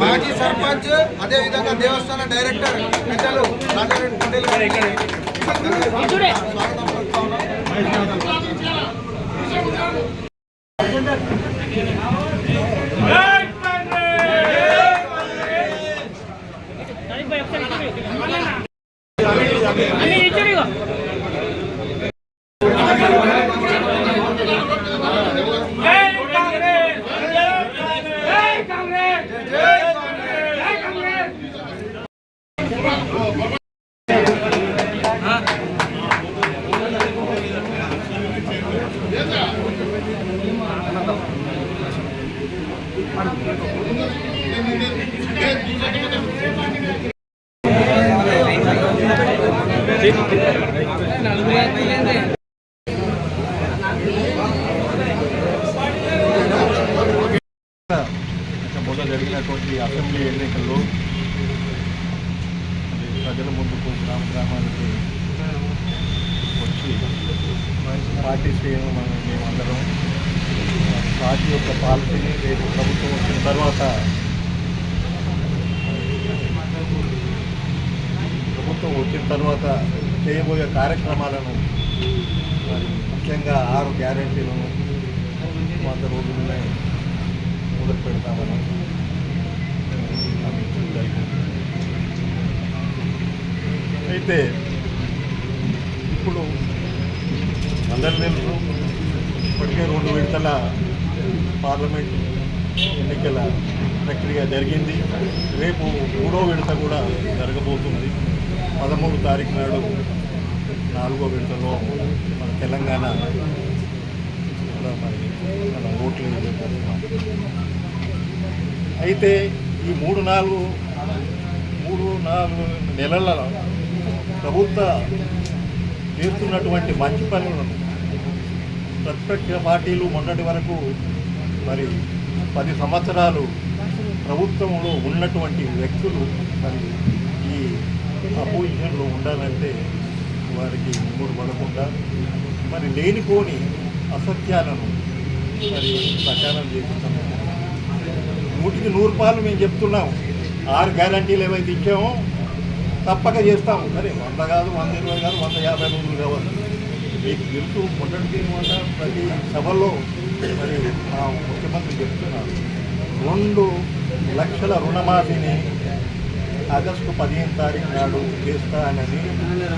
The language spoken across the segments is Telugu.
మాజీ సర్పంచ్ అదే విధంగా దేవస్థాన డైరెక్టర్ పెద్దలు మొన్న జరిగినటువంటి అసెంబ్లీ ఎన్నికల్లో ప్రజల ముందుకు గ్రామానికి వచ్చి పార్టీ శ్రేణులు మేమందరం పార్టీ యొక్క పాలసీని రేపు ప్రభుత్వం వచ్చిన తర్వాత చేయబోయే కార్యక్రమాలను మరి ముఖ్యంగా 6 గ్యారెంటీలను 100 రోజులనే మొదలు పెడతామని అయితే ఇప్పుడు అందరి తెలుసు ఇప్పటికే 2 విడతల పార్లమెంట్ ఎన్నికల ప్రక్రియ జరిగింది. రేపు 3వ విడత కూడా జరగబోతుంది. 13 తారీఖు నాడు 4వ విడతలో మన తెలంగాణ మరి మన ఓట్లు వేయబోతున్నాం. అయితే ఈ 3-4 నెలలలో ప్రభుత్వ చేస్తున్నటువంటి మంచి పనులను ప్రతిపక్ష పార్టీలు మొన్నటి వరకు మరి 10 సంవత్సరాలు ప్రభుత్వంలో ఉన్నటువంటి వ్యక్తులు మరి ఈ అపోజిషన్లో ఉండాలంటే వారికి మూడు పడకుండా మరి లేనిపోని అసత్యాలను మరి ప్రచారం చేస్తున్నాం. 100కి 100 మేము చెప్తున్నాం. 6 గ్యారంటీలు ఏవైతే ఇచ్చామో తప్పక చేస్తాము. సరే 100 కాదు, 120 కాదు, 150 రోజులు కావాలి. మీకు తెలుసు మొదటికి ప్రతి సభలో మరి మా ముఖ్యమంత్రి చెప్తున్నారు 2 లక్షల రుణమాఫీని ఆగస్టు 15 తారీఖు నాడు చేస్తానని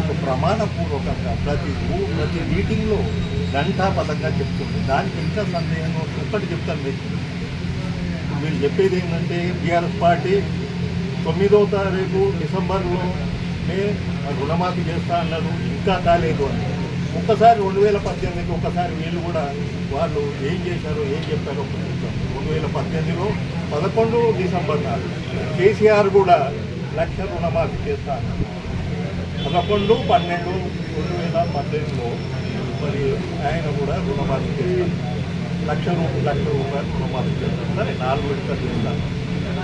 ఒక ప్రమాణపూర్వకంగా ప్రతి మీటింగ్లో ఘంటాపథంగా చెప్తుంది. దానికి ఇంకా సందేహం ఒక్కటి చెప్తాను మీకు. మీరు చెప్పేది ఏంటంటే టీఆర్ఎస్ పార్టీ 9వ తారీఖు డిసెంబర్లోనే రుణమాఫీ చేస్తా అన్నారు, ఇంకా కాలేదు అని. ఒక్కసారి 2018కి ఒకసారి వీళ్ళు కూడా వాళ్ళు ఏం చేశారో ఏం చెప్పారో చూద్దాం. 2018లో 11 డిసెంబర్ నాడు కేసీఆర్ కూడా 1 లక్ష రుణమాఫీ చేస్తా అన్నారు. 11/12/2018లో మరి ఆయన కూడా రుణమాఫీ చేస్తారు. 1 లక్ష రూపాయలు రుణమాఫీ చేస్తారు. సరే 4 విడతలు చేస్తారు.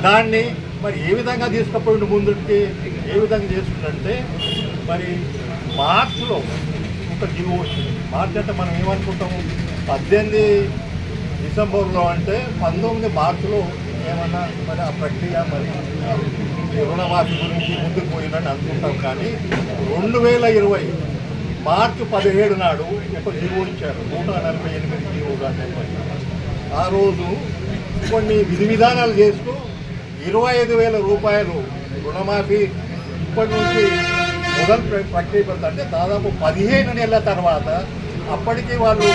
దాన్ని మరి ఏ విధంగా తీసుకుపోయిండు ముందుకి, ఏ విధంగా చేస్తుందంటే మరి మార్చిలో ఒక జీవో వచ్చింది. మార్చి అంటే మనం ఏమనుకుంటాము 18 డిసెంబర్లో అంటే 19 మార్చిలో ఏమన్నా మరి ఆ ప్రక్రియ మరి రుణమాఫీ గురించి ముందుకు పోయిందని అనుకుంటాం. కానీ 2020 మార్చి 17 నాడు ఒక జీవో ఇచ్చారు, 148 జీవోగా చెప్పండి. ఆ రోజు కొన్ని విధి విధానాలు చేస్తూ 25,000 రూపాయలు రుణమాఫీ ఇప్పటి నుంచి మొదలు ప్రక్రియ అంటే దాదాపు 15 నెలల తర్వాత అప్పటికి వాళ్ళు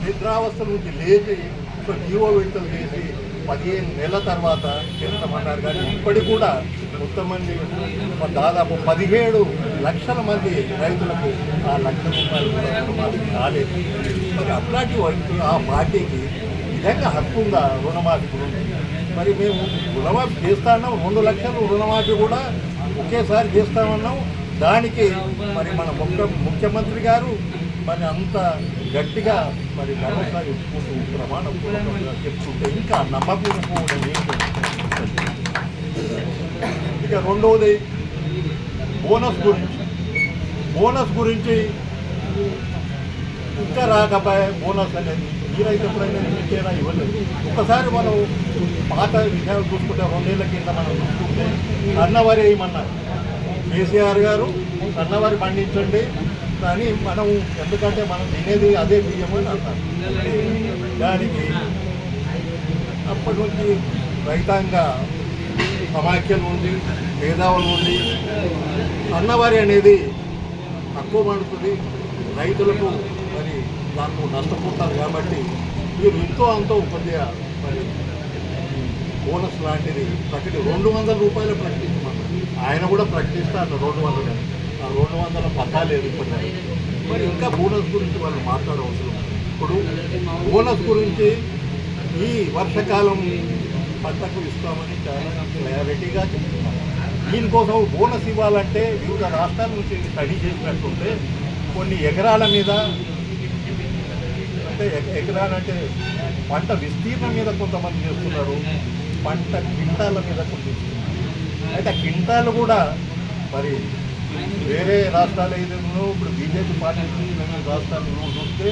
నిద్రావస్థ నుంచి లేచి ఒక జీవో విడుదల చేసి 15 నెలల తర్వాత చేస్తామన్నారు. కానీ ఇప్పటికి కూడా కొంతమంది దాదాపు 17 లక్షల మంది రైతులకు ఆ ₹1,00,000 కూడా రుణమాఫీ కాలేదు. మరి అట్లాంటి ఆ పార్టీకి నిజంగా హక్కు ఉందా రుణమాఫీ గురించి? మరి మేము రుణమాఫీ చేస్తా ఉన్నాం, 2 లక్షలు రుణమాఫీ కూడా ఒకేసారి చేస్తామన్నాం. దానికి మరి మన ముఖ్యమంత్రి గారు మరి అంత గట్టిగా మరి భరోసా ఇచ్చుకుంటూ ప్రమాణపూర్వకంగా చెప్తుంటే ఇంకా నమ్మకపోవడం ఏంటి? ఇక రెండవది బోనస్ గురించి ఇంకా రాకపోయే బోనస్ అనేది మీరైతే ఎప్పుడైనా ఇచ్చేనా ఇవ్వలేదు. ఒకసారి మనం పాత విషయాలు చూసుకుంటే 2 ఏళ్ల కింద మనం చూసుకుంటే అన్నవరి ఏమన్నారు కేసీఆర్ గారు, అన్నవరి పండించండి కానీ మనం ఎందుకంటే మనం తినేది అదే బియ్యం అని అన్నారు. దానికి అప్పటి నుంచి రైతాంగ సమాఖ్యలు ఉంది, మేధావులు ఉంది. అన్నవరి అనేది తక్కువ పడుతుంది, రైతులకు మరి దాంట్లో నష్టపోతారు. కాబట్టి మీరు ఎంతో అంతో కొద్దిగా మరి బోనస్ లాంటిది ₹200 ప్రకటించమన్నారు. ఆయన కూడా ప్రకటిస్తే అన్న 200 ఆ 200 పక్కా లేదు ఇప్పటికీ. మరి ఇంకా బోనస్ గురించి వాళ్ళు మాట్లాడవసరం. ఇప్పుడు బోనస్ గురించి ఈ వర్షాకాలం పంటకు ఇస్తామని చాలా క్లారిటీగా చెప్తున్నారు. దీనికోసం బోనస్ ఇవ్వాలంటే వివిధ రాష్ట్రాల నుంచి స్టడీ చేసినట్టుంటే కొన్ని ఎకరాల మీద అంటే ఎకరాలంటే పంట విస్తీర్ణం మీద కొంతమంది చేస్తున్నారు, పంట క్వింటాల మీద కొంత ఇస్తున్నారు. అయితే క్వింటాలు కూడా మరి వేరే రాష్ట్రాలు ఏదైనా ఇప్పుడు బీజేపీ పార్టీ రాష్ట్రాలు చూస్తే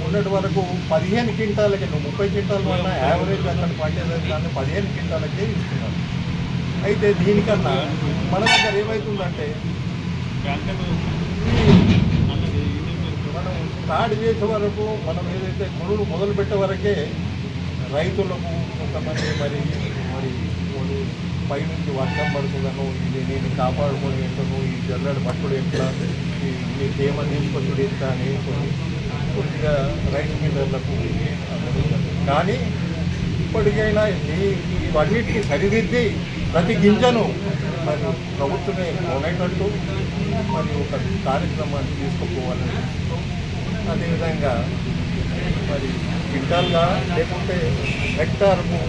ఉన్నటి వరకు 15 క్వింటాలకి 30 క్వింటాల వల్ల యావరేజ్ అక్కడ పండేది దాన్ని 15 క్వింటాలకే ఇస్తున్నారు. అయితే దీనికన్నా మన దగ్గర ఏమవుతుందంటే మనం స్టార్ట్ చేసే వరకు మనం ఏదైతే కొనుగోలు మొదలుపెట్టే వరకే రైతులకు కొంతమంది మరి పైనుంచి వర్షం పడుతుందను, ఇది నేను కాపాడుకొని ఎంతను, ఈ జల్లడి పట్టుడు ఎట్లా, ఈ తేమ తీసుకొచ్చుడు ఎంత అని కొద్దిగా రైతు మిల్లర్లకు. కానీ ఇప్పటికైనా ఇవన్నిటికీ సరిదిద్ది ప్రతి గింజను మరి ప్రభుత్వమే కొనేటట్టు మరి ఒక కార్యక్రమాన్ని తీసుకుపోవాలని, అదేవిధంగా మరి క్వింటాల్గా లేకుంటే హెక్టార్కు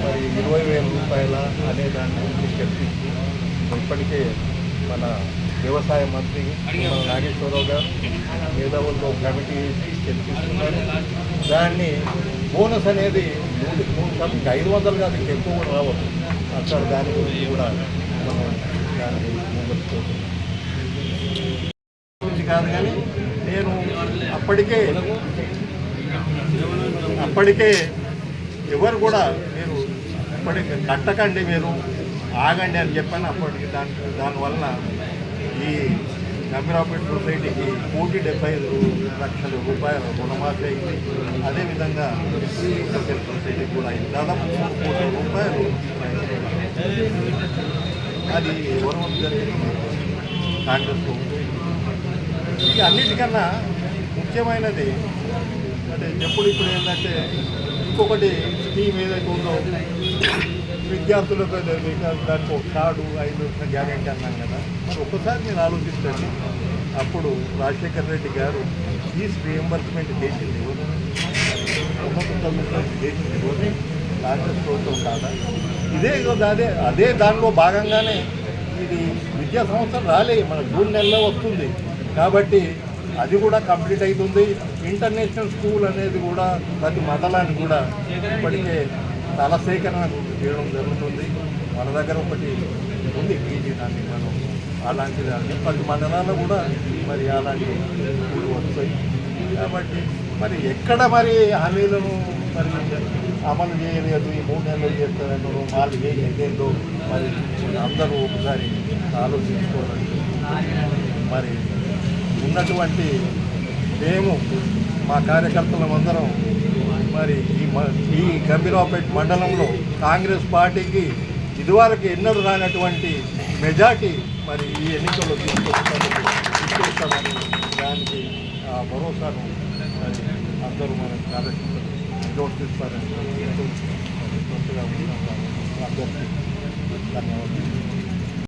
మరి ₹20,000 అనేదాన్ని చర్చించి ఇప్పటికే మన వ్యవసాయ మంత్రి నాగేశ్వరరావు గారు మేధావులతో కమిటీ వేసి చర్చిస్తున్నారు. దాన్ని బోనస్ అనేది 100% 500 కాదు, ఇంకా ఎక్కువ కూడా రావచ్చు. అక్కడ దాని గురించి కూడా మనం దాన్ని గురించి కాదు. కానీ నేను అప్పటికే ఎవరు కూడా మీరు ఇప్పటికి కట్టకండి, మీరు ఆగండి అని చెప్పాను. అప్పటికి దానివల్ల ఈ గంభీరాపేట సొసైటీకి ₹1,75,00,000 రుణమాఫీ అయింది. అదేవిధంగా సొసైటీకి కూడా అయింది. దాదాపు ₹3,00,00,000 అది ఎవరు జరిగింది కాంగ్రెస్ ప్రభుత్వం. ఇక అన్నిటికన్నా ముఖ్యమైనది అంటే ఇప్పుడు ఏంటంటే ఇంకొకటి స్కీమ్ ఏదైతే ఉందో విద్యార్థులకు దానికి ఒక కార్డు 5 గ్యారెంటీ అన్నాం కదా. మరి ఒక్కసారి మీరు ఆలోచించండి, అప్పుడు రాజశేఖర్ రెడ్డి గారు ఫీజు రీఎంబర్స్మెంట్ చేసింది చేసింది రోజు కాంగ్రెస్ ప్రభుత్వం కాదా? అదే దానిలో భాగంగానే ఇది విద్యా సంవత్సరం రాలే, మన జూన్ నెలలో వస్తుంది. కాబట్టి అది కూడా కంప్లీట్ అవుతుంది. ఇంటర్నేషనల్ స్కూల్ అనేది కూడా ప్రతి మండలానికి కూడా ఇప్పటికే స్థల సేకరణ చేయడం జరుగుతుంది. మన దగ్గర ఒకటి ఉంది పీజీ, దాన్ని మనం అలాంటి దాన్ని ప్రతి మండలాల్లో కూడా మరి అలాంటి స్కూల్ వస్తాయి. కాబట్టి మరి ఎక్కడ మరి హామీలను మరి అమలు చేయలేదు, ఈ 3 నెలలు చేస్తారన్నారు, వాళ్ళు ఏదేందో మరి అందరూ ఒకసారి ఆలోచించుకోవాలని మరి ఉన్నటువంటి మేము మా కార్యకర్తలందరం మరి ఈ గంభీరావుపేట మండలంలో కాంగ్రెస్ పార్టీకి ఇదివరకు ఎన్నడూ రానటువంటి మెజార్టీ మరి ఈ ఎన్నికల్లో తీసుకొస్తామని దానికి ఆ భరోసాను మరి అందరూ మన కార్యకర్తలు నిర్వర్తిస్తారని అందరికీ ధన్యవాదాలు.